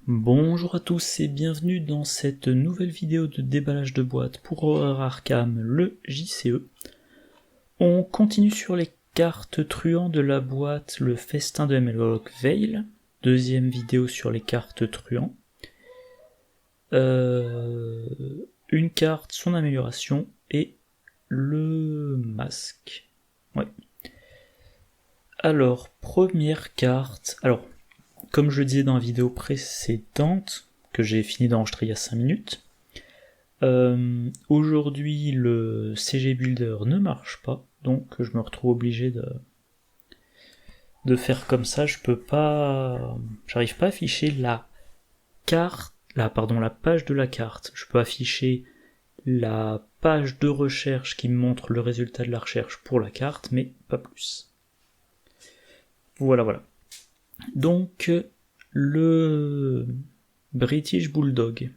Bonjour à tous et bienvenue dans cette nouvelle vidéo de déballage de boîtes pour Horror Arkham, le JCE. On continue sur les cartes truands de la boîte, le festin de Hemlock Vale, deuxième vidéo sur les cartes truands. Une carte, son amélioration et le masque. Ouais. Alors, première carte. Alors, comme je le disais dans la vidéo précédente, que j'ai fini d'enregistrer il y a 5 minutes, aujourd'hui le CG Builder ne marche pas, donc je me retrouve obligé de faire comme ça. J'arrive pas à afficher la page de la carte. Je peux afficher la page de recherche qui me montre le résultat de la recherche pour la carte, mais pas plus. Voilà. Donc, le British Bulldog,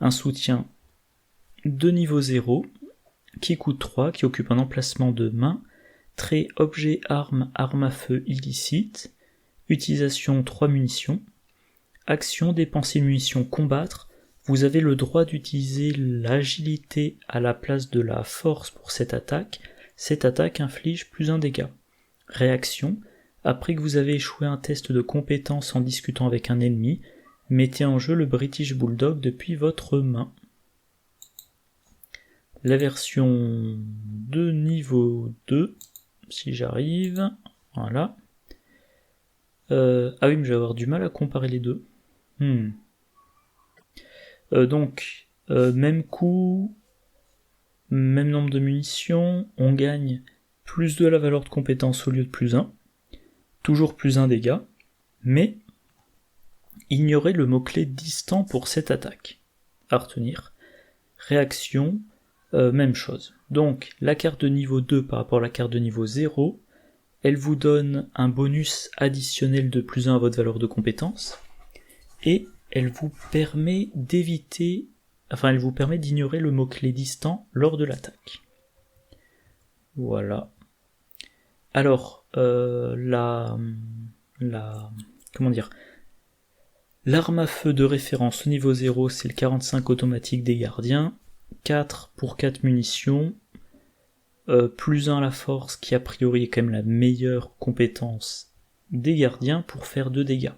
un soutien de niveau 0, qui coûte 3, qui occupe un emplacement de main, trait objet arme à feu illicite, utilisation 3 munitions, action dépenser munitions combattre, vous avez le droit d'utiliser l'agilité à la place de la force pour cette attaque inflige plus 1 dégât. Réaction, après que vous avez échoué un test de compétence en discutant avec un ennemi, mettez en jeu le British Bulldog depuis votre main. La version de niveau 2, si j'arrive, voilà. Ah oui, mais je vais avoir du mal à comparer les deux. Donc, même coût, même nombre de munitions, on gagne plus 2 à la valeur de compétence au lieu de plus 1. Toujours plus 1 dégât, mais ignorez le mot-clé distant pour cette attaque. À retenir. Réaction, même chose. Donc, la carte de niveau 2 par rapport à la carte de niveau 0, elle vous donne un bonus additionnel de plus 1 à votre valeur de compétence, et elle vous permet d'ignorer le mot-clé distant lors de l'attaque. Voilà. Alors, l'arme à feu de référence au niveau 0, c'est le 45 automatique des gardiens, 4 pour 4 munitions, plus 1 à la force, qui a priori est quand même la meilleure compétence des gardiens pour faire 2 dégâts.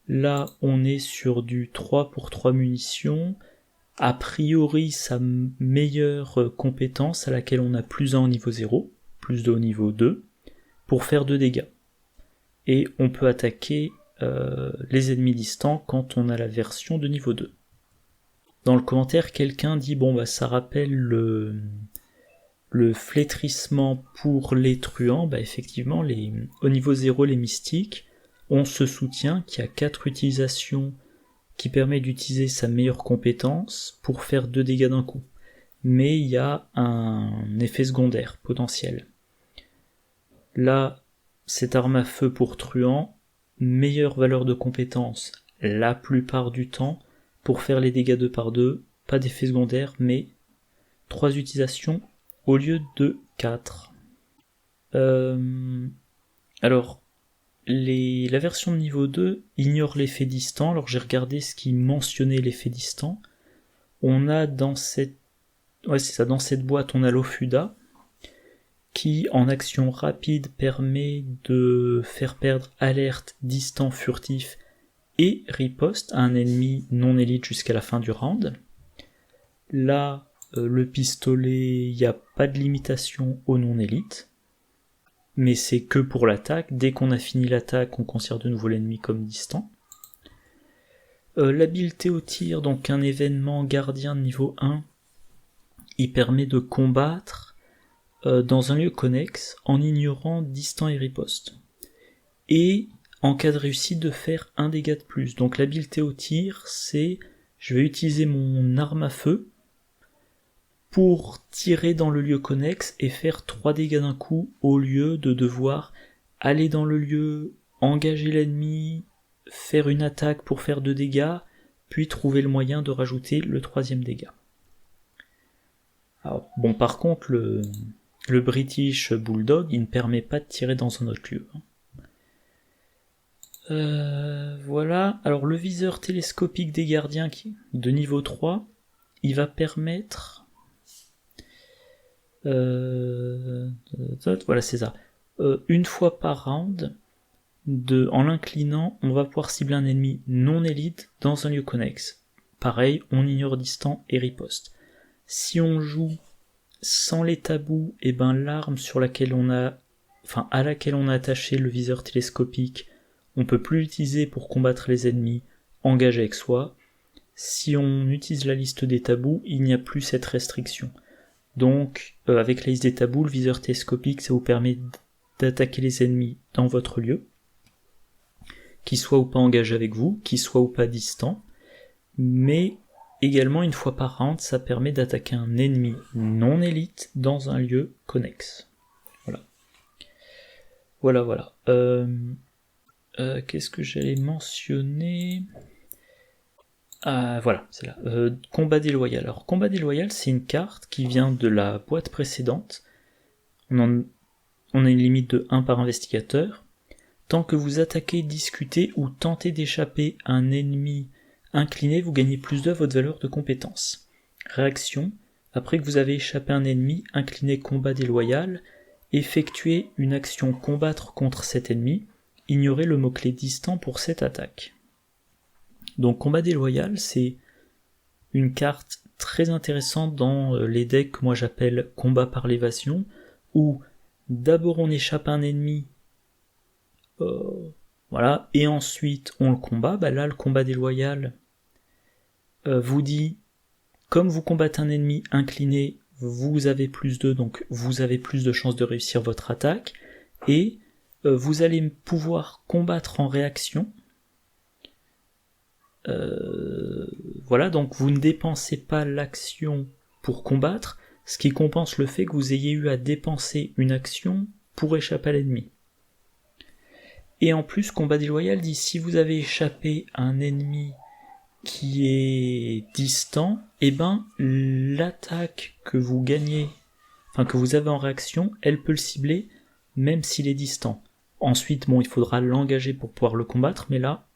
Là, on est sur du 3 pour 3 munitions, a priori sa meilleure compétence à laquelle on a plus 1 au niveau 0, plus 2 au niveau 2, pour faire 2 dégâts. Et on peut attaquer les ennemis distants quand on a la version de niveau 2. Dans le commentaire, quelqu'un dit ça rappelle le flétrissement pour les truands. Effectivement, au niveau 0, les mystiques ont ce soutien qui a 4 utilisations, qui permet d'utiliser sa meilleure compétence pour faire 2 dégâts d'un coup. Mais il y a un effet secondaire potentiel. Là, cette arme à feu pour truand, meilleure valeur de compétence la plupart du temps pour faire les dégâts 2 par 2, pas d'effet secondaire, mais 3 utilisations au lieu de 4. Alors, la version de niveau 2 ignore l'effet distant. Alors j'ai regardé ce qui mentionnait l'effet distant. On a dans cette boîte, on a l'Ofuda, qui en action rapide permet de faire perdre alerte, distant, furtif et riposte à un ennemi non élite jusqu'à la fin du round. Là, le pistolet, il n'y a pas de limitation au non élite, mais c'est que pour l'attaque. Dès qu'on a fini l'attaque, on considère de nouveau l'ennemi comme distant. L'habileté au tir, donc un événement gardien de niveau 1, il permet de combattre dans un lieu connexe en ignorant distant et riposte. Et en cas de réussite de faire 1 dégât de plus. Donc l'habileté au tir, c'est je vais utiliser mon arme à feu pour tirer dans le lieu connexe et faire 3 dégâts d'un coup au lieu de devoir aller dans le lieu, engager l'ennemi, faire une attaque pour faire 2 dégâts, puis trouver le moyen de rajouter le 3e dégât. Alors, par contre, le British Bulldog, il ne permet pas de tirer dans un autre lieu. Voilà, alors le viseur télescopique des gardiens de niveau 3, il va permettre... voilà, c'est ça. Une fois par round, en l'inclinant, on va pouvoir cibler un ennemi non élite dans un lieu connexe. Pareil, on ignore distant et riposte. Si on joue sans les tabous, et ben l'arme à laquelle on a attaché le viseur télescopique, on peut plus l'utiliser pour combattre les ennemis engagés avec soi. Si on utilise la liste des tabous, il n'y a plus cette restriction. Donc, avec la liste des tabous, le viseur télescopique, ça vous permet d'attaquer les ennemis dans votre lieu, qu'ils soient ou pas engagés avec vous, qu'ils soient ou pas distants, mais également, une fois par round, ça permet d'attaquer un ennemi non élite dans un lieu connexe. Voilà. Qu'est-ce que j'allais mentionner ? Voilà, c'est là. Combat déloyal. Alors, combat déloyal, c'est une carte qui vient de la boîte précédente. On a une limite de 1 par investigateur. Tant que vous attaquez, discutez ou tentez d'échapper à un ennemi incliné, vous gagnez +2 à votre valeur de compétence. Réaction. Après que vous avez échappé à un ennemi incliné combat déloyal, effectuez une action combattre contre cet ennemi. Ignorez le mot-clé distant pour cette attaque. Donc combat déloyal, c'est une carte très intéressante dans les decks que moi j'appelle combat par l'évasion, où d'abord on échappe à un ennemi, voilà, et ensuite on le combat. Là le combat déloyal vous dit, comme vous combattez un ennemi incliné, vous avez +2, donc vous avez plus de chances de réussir votre attaque, et vous allez pouvoir combattre en réaction. Voilà, donc vous ne dépensez pas l'action pour combattre, ce qui compense le fait que vous ayez eu à dépenser une action pour échapper à l'ennemi. Et en plus, combat déloyal dit, si vous avez échappé à un ennemi qui est distant, et ben l'attaque que vous gagnez, que vous avez en réaction, elle peut le cibler même s'il est distant. Ensuite, il faudra l'engager pour pouvoir le combattre, mais là,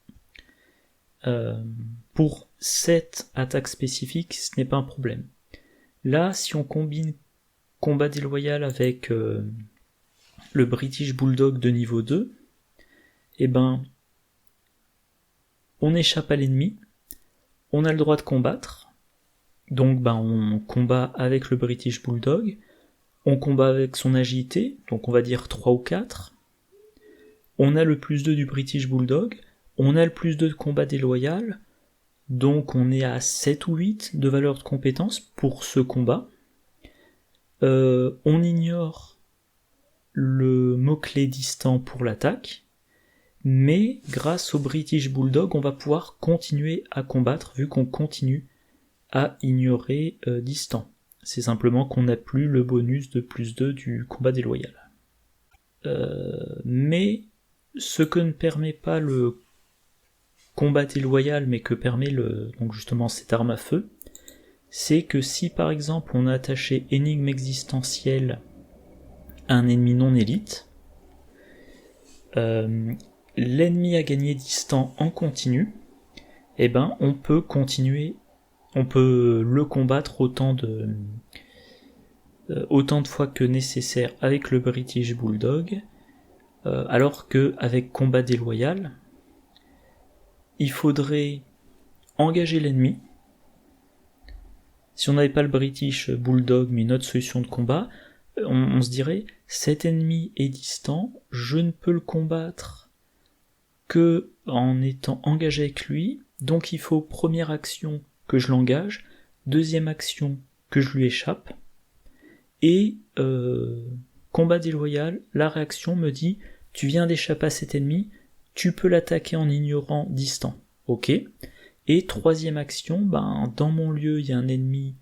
pour cette attaque spécifique, ce n'est pas un problème. Là, si on combine combat déloyal avec le British Bulldog de niveau 2, on échappe à l'ennemi, on a le droit de combattre, donc on combat avec le British Bulldog, on combat avec son agilité, donc on va dire 3 ou 4, on a le +2 du British Bulldog, on a le +2 de combat déloyal, donc on est à 7 ou 8 de valeur de compétence pour ce combat. On ignore le mot-clé distant pour l'attaque, mais grâce au British Bulldog, on va pouvoir continuer à combattre vu qu'on continue à ignorer distant. C'est simplement qu'on n'a plus le bonus de +2 du combat déloyal. Mais ce que ne permet pas le combat déloyal, mais que permet donc justement cette arme à feu, c'est que si par exemple on a attaché énigme existentielle à un ennemi non élite, l'ennemi a gagné distant en continu, on peut continuer, on peut le combattre autant de fois que nécessaire avec le British Bulldog, alors que avec combat déloyal, il faudrait engager l'ennemi. Si on n'avait pas le British Bulldog mais une autre solution de combat, on se dirait, cet ennemi est distant, je ne peux le combattre que en étant engagé avec lui, donc il faut première action que je l'engage, deuxième action que je lui échappe, et combat déloyal, la réaction me dit, tu viens d'échapper à cet ennemi, tu peux l'attaquer en ignorant distant, ok. Et troisième action, dans mon lieu il y a un ennemi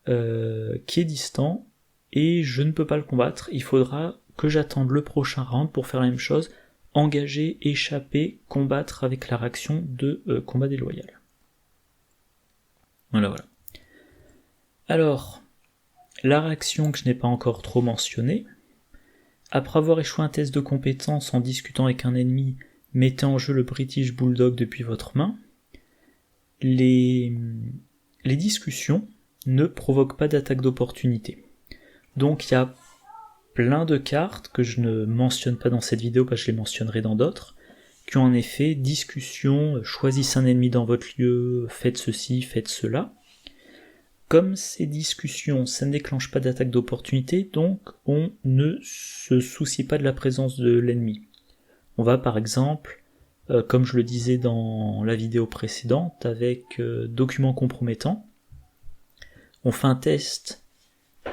qui est distant, et je ne peux pas le combattre, il faudra que j'attende le prochain round pour faire la même chose, engager, échapper, combattre avec la réaction de combat déloyal. Voilà. Alors, la réaction que je n'ai pas encore trop mentionnée, après avoir échoué un test de compétence en discutant avec un ennemi, mettez en jeu le British Bulldog depuis votre main, les discussions ne provoquent pas d'attaque d'opportunité. Donc il y a plein de cartes que je ne mentionne pas dans cette vidéo, parce que je les mentionnerai dans d'autres, qui ont en effet discussion, choisissez un ennemi dans votre lieu, faites ceci, faites cela. Comme ces discussions, ça ne déclenche pas d'attaque d'opportunité, donc on ne se soucie pas de la présence de l'ennemi. On va par exemple, comme je le disais dans la vidéo précédente, avec documents compromettants, on fait un test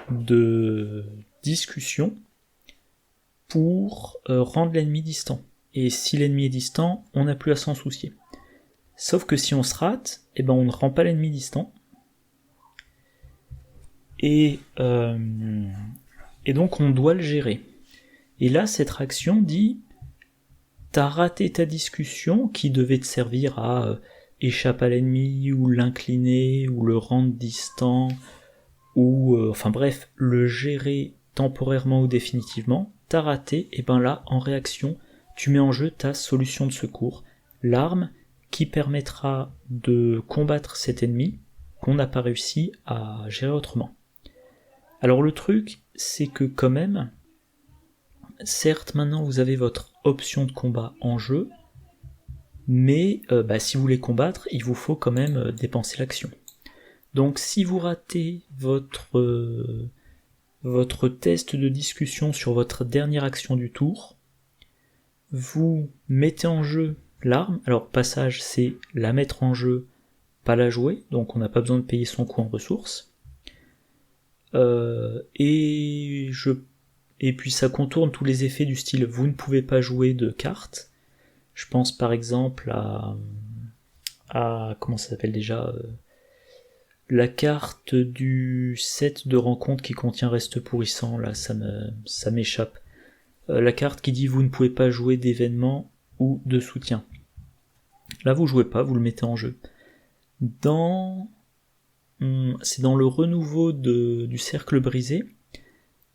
de discussion pour rendre l'ennemi distant. Et si l'ennemi est distant, on n'a plus à s'en soucier. Sauf que si on se rate, on ne rend pas l'ennemi distant. Et donc on doit le gérer. Et là, cette action dit, t'as raté ta discussion qui devait te servir à échapper à l'ennemi, ou l'incliner, ou le rendre distant, ou enfin bref, le gérer temporairement ou définitivement, t'as raté, et là, en réaction, tu mets en jeu ta solution de secours, l'arme qui permettra de combattre cet ennemi qu'on n'a pas réussi à gérer autrement. Alors le truc, c'est que quand même, certes maintenant vous avez votre option de combat en jeu, mais si vous voulez combattre, il vous faut quand même dépenser l'action. Donc si vous ratez votre test de discussion sur votre dernière action du tour, vous mettez en jeu l'arme. Alors passage, c'est la mettre en jeu, pas la jouer, donc on n'a pas besoin de payer son coût en ressources. Et puis ça contourne tous les effets du style vous ne pouvez pas jouer de cartes. Je pense par exemple à comment ça s'appelle déjà, la carte du set de rencontre qui contient reste pourrissant, là ça m'échappe. La carte qui dit vous ne pouvez pas jouer d'événements ou de soutien. Là vous jouez pas, vous le mettez en jeu. C'est dans le renouveau du cercle brisé,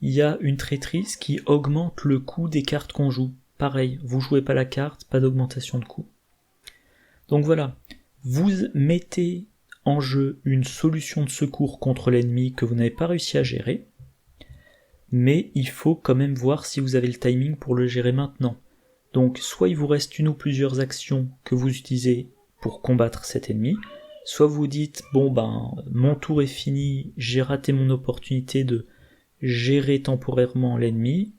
il y a une traîtrise qui augmente le coût des cartes qu'on joue. Pareil, vous jouez pas la carte, pas d'augmentation de coût. Donc voilà, vous mettez en jeu une solution de secours contre l'ennemi que vous n'avez pas réussi à gérer, mais il faut quand même voir si vous avez le timing pour le gérer maintenant. Donc soit il vous reste une ou plusieurs actions que vous utilisez pour combattre cet ennemi, soit vous dites, mon tour est fini, j'ai raté mon opportunité de gérer temporairement l'ennemi,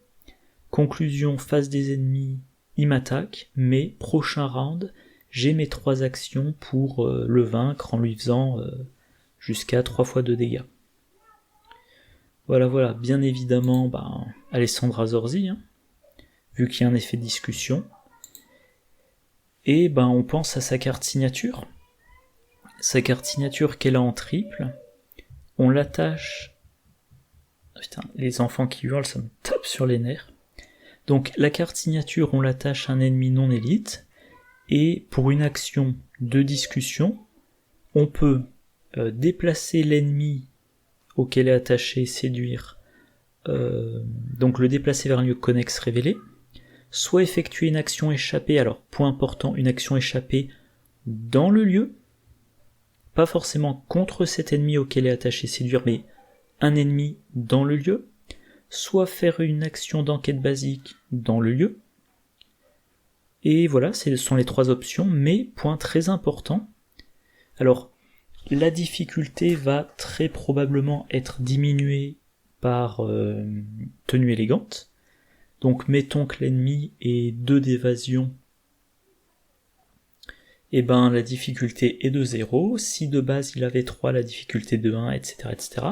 conclusion, face des ennemis, il m'attaque, mais prochain round, j'ai mes 3 actions pour le vaincre en lui faisant jusqu'à 3 fois de dégâts. Voilà, bien évidemment, Alessandra Zorzi, vu qu'il y a un effet de discussion, et on pense à sa carte signature. Sa carte signature qu'elle a en triple, on l'attache... Putain, les enfants qui hurlent, ça me tape sur les nerfs. Donc la carte signature, on l'attache à un ennemi non élite, et pour une action de discussion, on peut déplacer l'ennemi auquel est attaché, séduire, donc le déplacer vers un lieu connexe révélé, soit effectuer une action échappée, alors point important, une action échappée dans le lieu, pas forcément contre cet ennemi auquel est attaché séduire, mais un ennemi dans le lieu, soit faire une action d'enquête basique dans le lieu, et voilà, ce sont les 3 options, mais point très important, alors la difficulté va très probablement être diminuée par tenue élégante, donc mettons que l'ennemi ait 2 d'évasion, et la difficulté est de 0, si de base il avait 3, la difficulté de 1, etc. etc.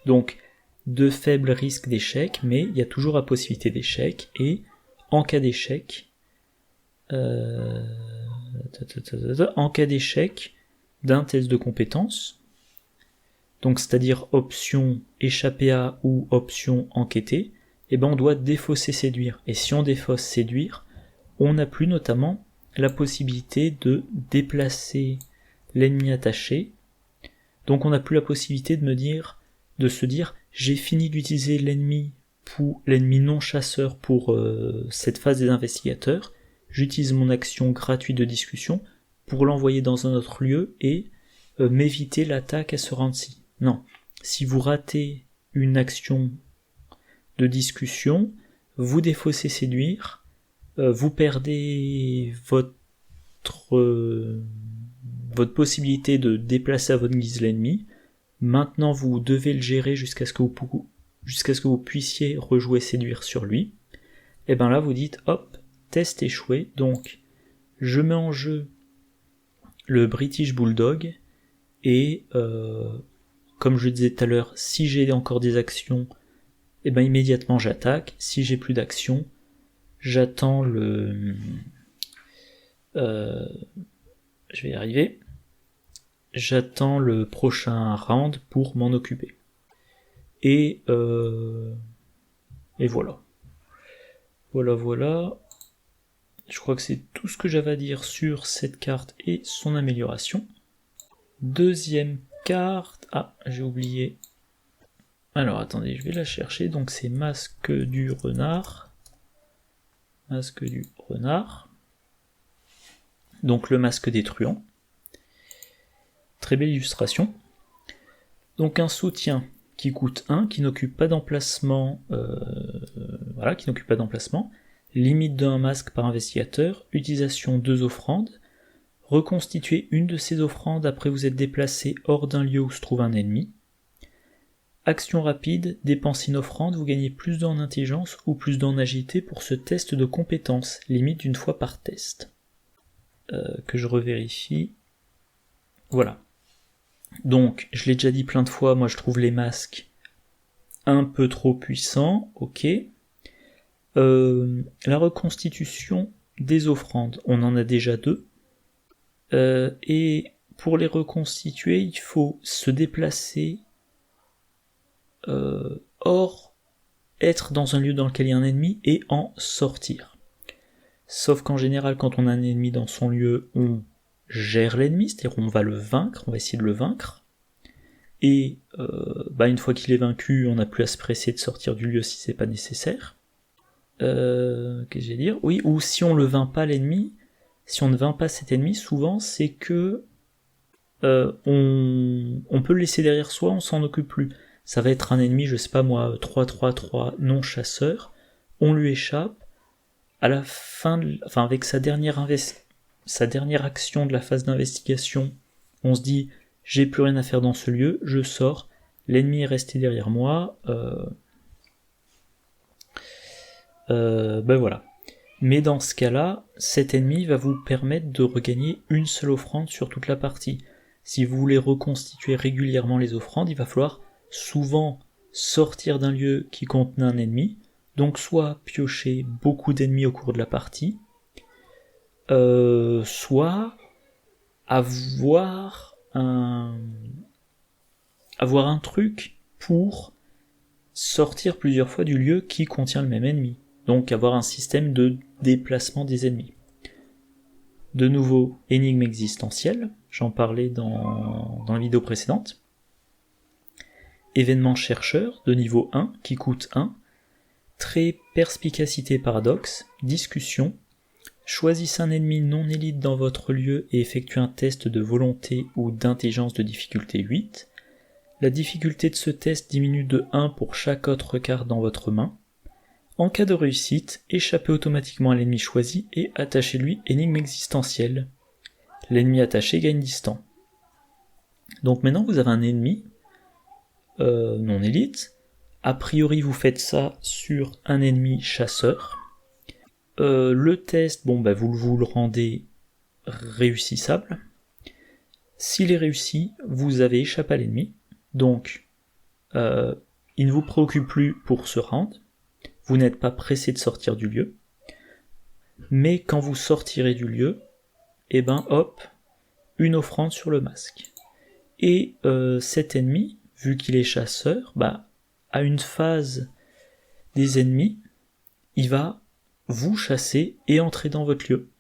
Donc de faibles risques d'échec, mais il y a toujours la possibilité d'échec, et en cas d'échec, d'un test de compétence, donc c'est-à-dire option échapper à ou option enquêter, on doit défausser séduire. Et si on défausse séduire, on n'a plus notamment la possibilité de déplacer l'ennemi attaché, donc on n'a plus la possibilité de se dire j'ai fini d'utiliser l'ennemi non chasseur pour cette phase des investigateurs, j'utilise mon action gratuite de discussion pour l'envoyer dans un autre lieu et m'éviter l'attaque à ce round-ci. Non, si vous ratez une action de discussion, vous défaussez séduire, vous perdez votre possibilité de déplacer à votre guise l'ennemi. Maintenant, vous devez le gérer jusqu'à ce que vous puissiez rejouer séduire sur lui. Et bien là, vous dites, hop, test échoué, donc je mets en jeu le British Bulldog, et comme je le disais tout à l'heure, si j'ai encore des actions, et ben immédiatement j'attaque. Si j'ai plus d'actions, j'attends le... je vais y arriver. J'attends le prochain round pour m'en occuper. Et voilà. Voilà. Je crois que c'est tout ce que j'avais à dire sur cette carte et son amélioration. Deuxième carte... Ah, j'ai oublié. Alors, attendez, je vais la chercher. Donc, c'est Masque du Renard. Masque du Renard. Donc, le masque des truands. Très belle illustration. Donc, un soutien qui coûte 1, qui n'occupe pas d'emplacement. Qui n'occupe pas d'emplacement. Limite d'un masque par investigateur. Utilisation 2 offrandes. Reconstituez une de ces offrandes après vous être déplacé hors d'un lieu où se trouve un ennemi. Action rapide, dépensez une offrande, vous gagnez plus d'en intelligence ou plus d'en agilité pour ce test de compétence, limite d'une fois par test. Que je revérifie. Voilà. Donc, je l'ai déjà dit plein de fois, moi je trouve les masques un peu trop puissants, ok. La reconstitution des offrandes, on en a déjà 2. Et pour les reconstituer, il faut se déplacer être dans un lieu dans lequel il y a un ennemi et en sortir. Sauf qu'en général, quand on a un ennemi dans son lieu, on gère l'ennemi, c'est-à-dire on va le vaincre, on va essayer de le vaincre. Et une fois qu'il est vaincu, on n'a plus à se presser de sortir du lieu si c'est pas nécessaire. Qu'est-ce que je vais dire ? Oui, ou si on le vainc pas l'ennemi, si on ne vainc pas cet ennemi, souvent c'est que on peut le laisser derrière soi, on s'en occupe plus. Ça va être un ennemi, je sais pas moi, 3-3-3 non chasseur, on lui échappe, à la fin, avec sa dernière action de la phase d'investigation, on se dit j'ai plus rien à faire dans ce lieu, je sors, l'ennemi est resté derrière moi, voilà. Mais dans ce cas-là, cet ennemi va vous permettre de regagner une seule offrande sur toute la partie. Si vous voulez reconstituer régulièrement les offrandes, il va falloir souvent sortir d'un lieu qui contenait un ennemi, donc soit piocher beaucoup d'ennemis au cours de la partie, soit avoir un truc pour sortir plusieurs fois du lieu qui contient le même ennemi, donc avoir un système de déplacement des ennemis. De nouveau, énigme existentielle, j'en parlais dans la vidéo précédente. Événement chercheur de niveau 1 qui coûte 1, trait perspicacité paradoxe, discussion, choisissez un ennemi non élite dans votre lieu et effectuez un test de volonté ou d'intelligence de difficulté 8. La difficulté de ce test diminue de 1 pour chaque autre carte dans votre main. En cas de réussite, échappez automatiquement à l'ennemi choisi et attachez-lui énigme existentielle. L'ennemi attaché gagne distant. Donc maintenant vous avez un ennemi non élite. A priori vous faites ça sur un ennemi chasseur. Le test, vous le rendez réussissable. S'il est réussi, vous avez échappé à l'ennemi. Donc il ne vous préoccupe plus pour ce round. Vous n'êtes pas pressé de sortir du lieu. Mais quand vous sortirez du lieu, une offrande sur le masque. Et cet ennemi, vu qu'il est chasseur, à une phase des ennemis, il va vous chasser et entrer dans votre lieu.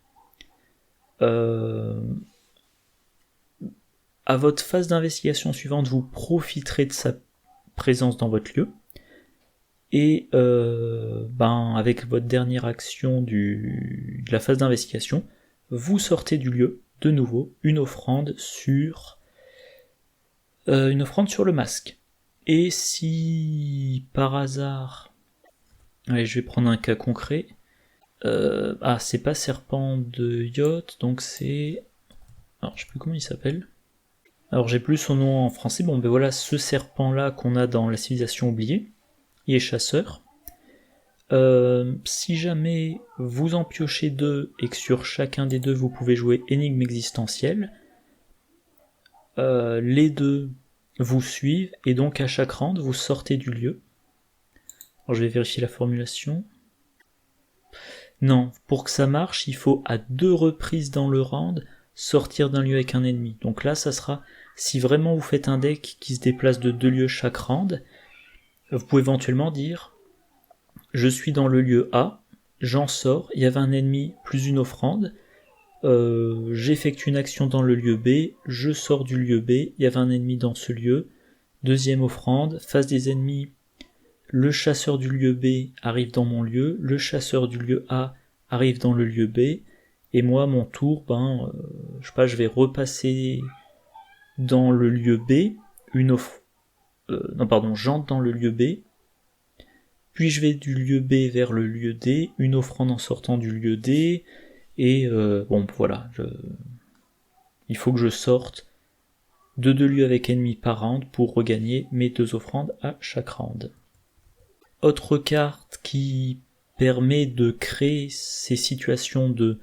À votre phase d'investigation suivante, vous profiterez de sa présence dans votre lieu, Et avec votre dernière action de la phase d'investigation, vous sortez du lieu, de nouveau, une offrande sur le masque. Et si par hasard... Allez, je vais prendre un cas concret. C'est pas serpent de yacht, donc c'est... Alors, je sais plus comment il s'appelle. Alors, j'ai plus son nom en français. Bon, ben voilà, ce serpent-là qu'on a dans la civilisation oubliée, il est chasseur. Si jamais vous en piochez 2 et que sur chacun des 2 vous pouvez jouer énigme existentielle, les 2 vous suivent et donc à chaque round vous sortez du lieu. Alors je vais vérifier la formulation. Non, pour que ça marche, il faut à 2 reprises dans le round sortir d'un lieu avec un ennemi. Donc là, ça sera, si vraiment vous faites un deck qui se déplace de 2 lieux chaque round, vous pouvez éventuellement dire je suis dans le lieu A, j'en sors, il y avait un ennemi plus une offrande, j'effectue une action dans le lieu B, je sors du lieu B, il y avait un ennemi dans ce lieu, deuxième offrande, face des ennemis, le chasseur du lieu B arrive dans mon lieu, le chasseur du lieu A arrive dans le lieu B, et moi, mon tour, je vais repasser dans le lieu B, j'entre dans le lieu B, puis je vais du lieu B vers le lieu D, une offrande en sortant du lieu D, et voilà, il faut que je sorte de 2 lieux avec ennemis par round pour regagner mes 2 offrandes à chaque round. Autre carte qui permet de créer ces situations de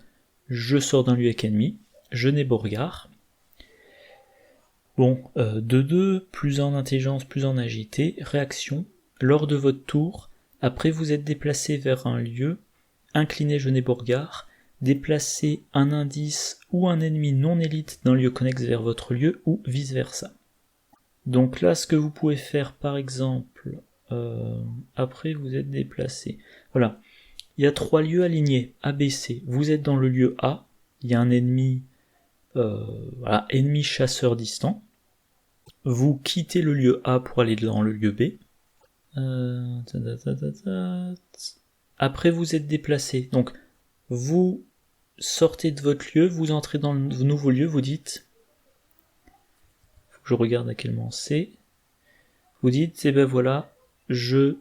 je sors d'un lieu avec ennemi, Genet Beauregard. Bon, 2-2, plus en intelligence, plus en agilité, réaction, lors de votre tour, après vous êtes déplacé vers un lieu, inclinez Genet Beauregard, déplacez un indice ou un ennemi non élite d'un lieu connexe vers votre lieu, ou vice versa. Donc là, ce que vous pouvez faire par exemple, après vous êtes déplacé, voilà, il y a 3 lieux alignés, A, B, C, vous êtes dans le lieu A, il y a un ennemi, ennemi chasseur distant, vous quittez le lieu A pour aller dans le lieu B, après vous êtes déplacé, donc vous sortez de votre lieu, vous entrez dans le nouveau lieu, vous dites, faut que je regarde à quel moment c'est, vous dites, voilà, je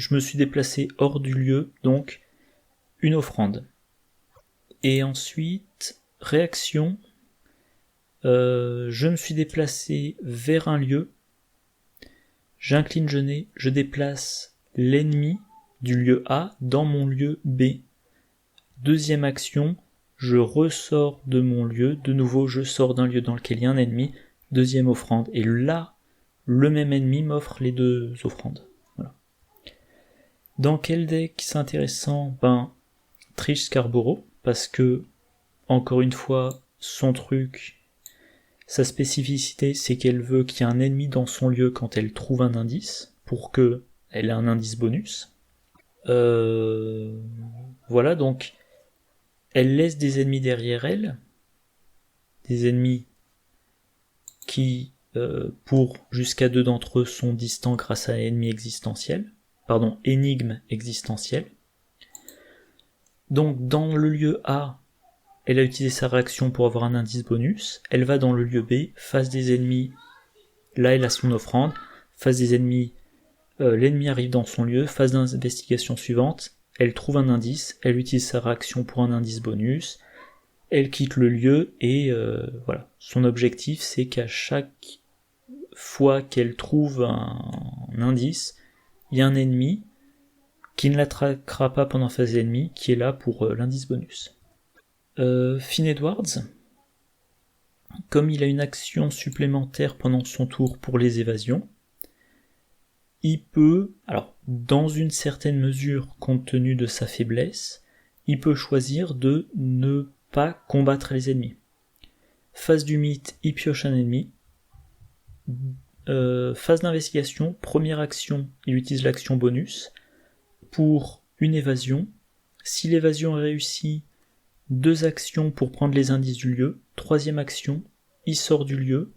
me suis déplacé hors du lieu, donc une offrande. Et ensuite, réaction, je me suis déplacé vers un lieu, j'incline Genet, je déplace l'ennemi du lieu A dans mon lieu B. Deuxième action, je ressors de mon lieu, de nouveau je sors d'un lieu dans lequel il y a un ennemi, deuxième offrande, et là, le même ennemi m'offre les 2 offrandes. Voilà. Dans quel deck c'est intéressant ? Trish Scarborough, parce que, encore une fois, son truc, sa spécificité, c'est qu'elle veut qu'il y ait un ennemi dans son lieu quand elle trouve un indice, pour que elle ait un indice bonus. Voilà, donc, elle laisse des ennemis derrière elle, des ennemis qui, pour jusqu'à 2 d'entre eux, sont distants grâce à énigme existentielle. Donc, dans le lieu A, elle a utilisé sa réaction pour avoir un indice bonus, elle va dans le lieu B, face des ennemis, là elle a son offrande, face des ennemis, l'ennemi arrive dans son lieu, phase d'investigation suivante, elle trouve un indice, elle utilise sa réaction pour un indice bonus, elle quitte le lieu, et voilà. Son objectif, c'est qu'à chaque fois qu'elle trouve un indice, il y a un ennemi qui ne la traquera pas pendant phase ennemie, qui est là pour l'indice bonus. Finn Edwards, comme il a une action supplémentaire pendant son tour pour les évasions, il peut, alors dans une certaine mesure compte tenu de sa faiblesse, il peut choisir de ne pas combattre les ennemis. Phase du mythe, il pioche un ennemi. Phase d'investigation, première action, il utilise l'action bonus pour une évasion. Si l'évasion est réussie, 2 actions pour prendre les indices du lieu. Troisième action, il sort du lieu.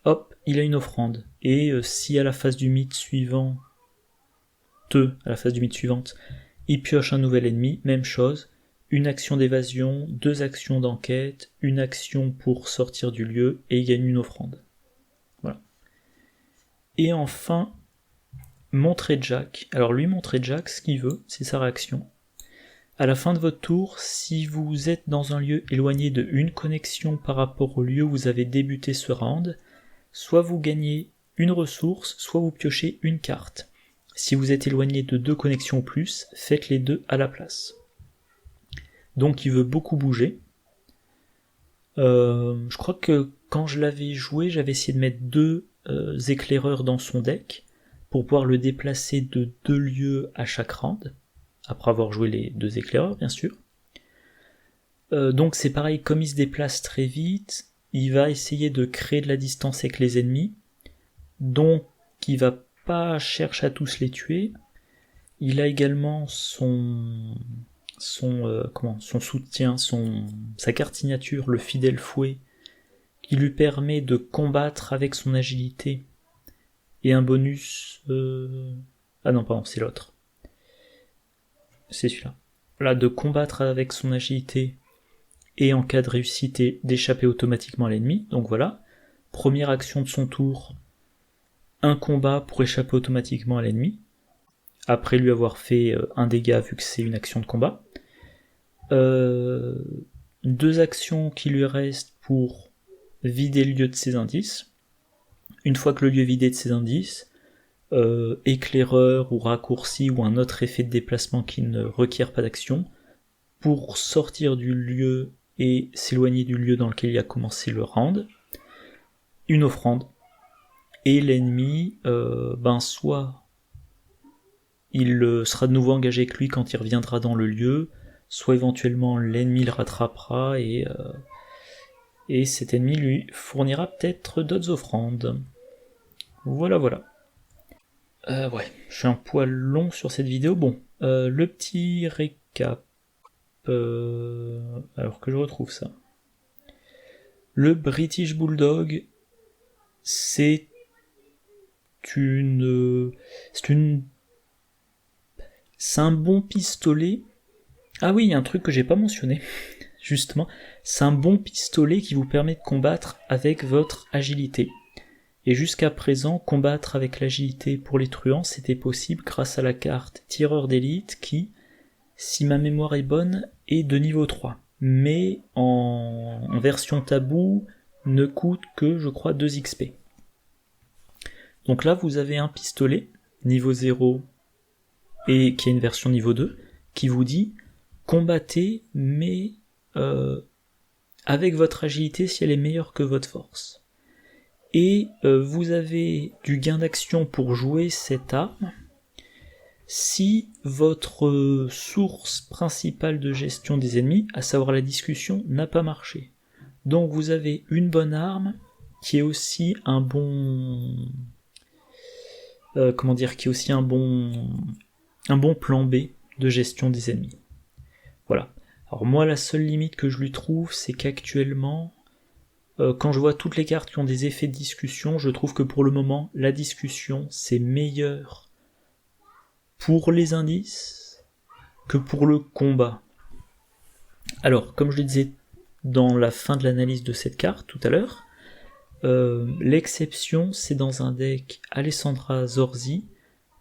Hop, il a une offrande. Et si à la phase du mythe suivant, 2 à la phase du mythe suivante, il pioche un nouvel ennemi, même chose, une action d'évasion, 2 actions d'enquête, une action pour sortir du lieu, et il gagne une offrande. Voilà. Et enfin, montrer Jack. Alors lui, montrer Jack, ce qu'il veut, c'est sa réaction. À la fin de votre tour, si vous êtes dans un lieu éloigné de une connexion par rapport au lieu où vous avez débuté ce round, soit vous gagnez une ressource, soit vous piochez une carte. Si vous êtes éloigné de 2 connexions ou plus, faites les 2 à la place. Donc il veut beaucoup bouger. Je crois que quand je l'avais joué, j'avais essayé de mettre 2 éclaireurs dans son deck pour pouvoir le déplacer de 2 lieux à chaque round, après avoir joué les 2 éclaireurs bien sûr. Donc c'est pareil, comme il se déplace très vite, il va essayer de créer de la distance avec les ennemis, donc il va pas chercher à tous les tuer. Il a également son soutien, sa carte signature, le fidèle fouet, qui lui permet de combattre avec son agilité, et un bonus... Ah non, pardon, c'est l'autre. C'est celui-là. Là, de combattre avec son agilité, et en cas de réussite, d'échapper automatiquement à l'ennemi. Donc voilà. Première action de son tour, un combat pour échapper automatiquement à l'ennemi, après lui avoir fait un dégât vu que c'est une action de combat. 2 actions qui lui restent pour vider le lieu de ses indices. Une fois que le lieu est vidé de ses indices, éclaireur ou raccourci ou un autre effet de déplacement qui ne requiert pas d'action, pour sortir du lieu et s'éloigner du lieu dans lequel il a commencé le round, une offrande, et l'ennemi, soit il sera de nouveau engagé avec lui quand il reviendra dans le lieu, soit éventuellement l'ennemi le rattrapera et cet ennemi lui fournira peut-être d'autres offrandes. Voilà. Ouais, je suis un poil long sur cette vidéo. Bon, le petit récap. Alors que je retrouve ça. Le British Bulldog, c'est un bon pistolet. Ah oui, il y a un truc que j'ai pas mentionné, justement. C'est un bon pistolet qui vous permet de combattre avec votre agilité. Et jusqu'à présent, combattre avec l'agilité pour les truands, c'était possible grâce à la carte tireur d'élite qui, si ma mémoire est bonne, est de niveau 3. Mais en version tabou, ne coûte que, je crois, 2 XP. Donc là, vous avez un pistolet, niveau 0, et qui a une version niveau 2, qui vous dit combattez, mais avec votre agilité si elle est meilleure que votre force. Et vous avez du gain d'action pour jouer cette arme si votre source principale de gestion des ennemis, à savoir la discussion, n'a pas marché. Donc vous avez une bonne arme qui est aussi un bon... qui est aussi un bon plan B de gestion des ennemis. Voilà. Alors moi, la seule limite que je lui trouve, c'est qu'actuellement, quand je vois toutes les cartes qui ont des effets de discussion, je trouve que pour le moment, la discussion, c'est meilleur pour les indices que pour le combat. Alors, comme je le disais dans la fin de l'analyse de cette carte tout à l'heure, l'exception, c'est dans un deck Alessandra Zorzi,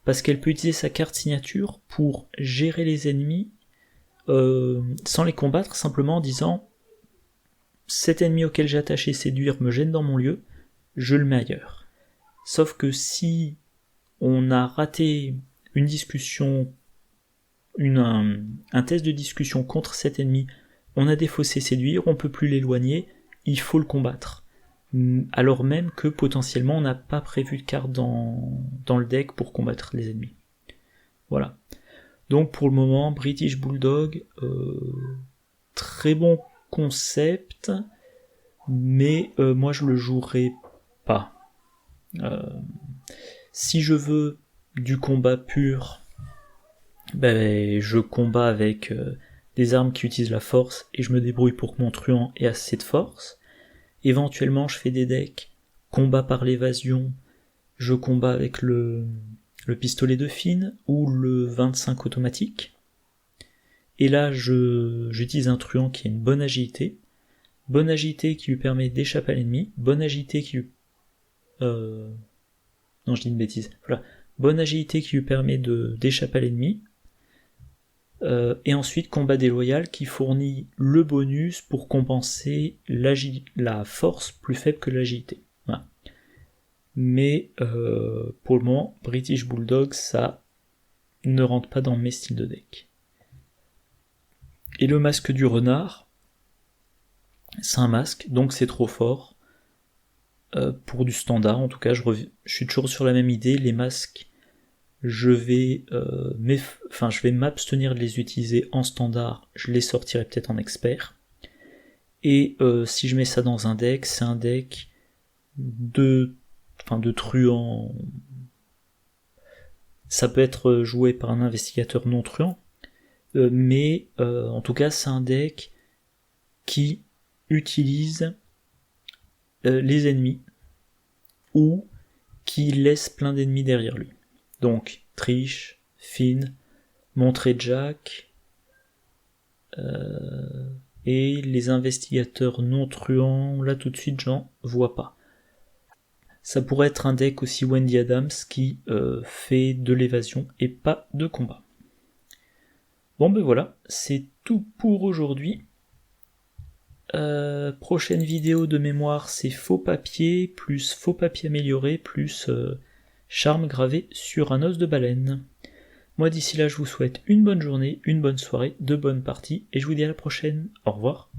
parce qu'elle peut utiliser sa carte signature pour gérer les ennemis sans les combattre, simplement en disant cet ennemi auquel j'ai attaché séduire me gêne dans mon lieu, je le mets ailleurs. Sauf que si on a raté une discussion, un test de discussion contre cet ennemi, on a défaussé séduire, on peut plus l'éloigner, il faut le combattre. Alors même que potentiellement on n'a pas prévu de carte dans le deck pour combattre les ennemis. Voilà. Donc pour le moment, British Bulldog, très bon concept, mais moi je le jouerai pas. Si je veux du combat pur, je combats avec des armes qui utilisent la force et je me débrouille pour que mon truand ait assez de force. Éventuellement je fais des decks combat par l'évasion, je combats avec le le pistolet de fine ou le 25 automatique. Et là, j'utilise un truand qui a une bonne agilité qui lui permet d'échapper à l'ennemi, bonne agilité qui lui... Non, je dis une bêtise. Voilà. Bonne agilité qui lui permet d'échapper à l'ennemi. Et ensuite, combat déloyal qui fournit le bonus pour compenser la force plus faible que l'agilité. Voilà. Mais pour le moment, British Bulldog, ça ne rentre pas dans mes styles de deck. Et le masque du renard, c'est un masque, donc c'est trop fort. Pour du standard, en tout cas, je suis toujours sur la même idée. Les masques, je vais m'abstenir de les utiliser en standard, je les sortirai peut-être en expert. Et si je mets ça dans un deck, c'est un deck de truand. Ça peut être joué par un investigateur non truand, mais en tout cas, c'est un deck qui utilise les ennemis ou qui laisse plein d'ennemis derrière lui. Donc triche, fine, montrer Jack, et les investigateurs non truands, là tout de suite j'en vois pas. Ça pourrait être un deck aussi Wendy Adams qui fait de l'évasion et pas de combat. Bon ben voilà, c'est tout pour aujourd'hui. Prochaine vidéo de mémoire, c'est faux papier, plus faux papier amélioré, plus charme gravé sur un os de baleine. Moi d'ici là, je vous souhaite une bonne journée, une bonne soirée, de bonnes parties, et je vous dis à la prochaine. Au revoir.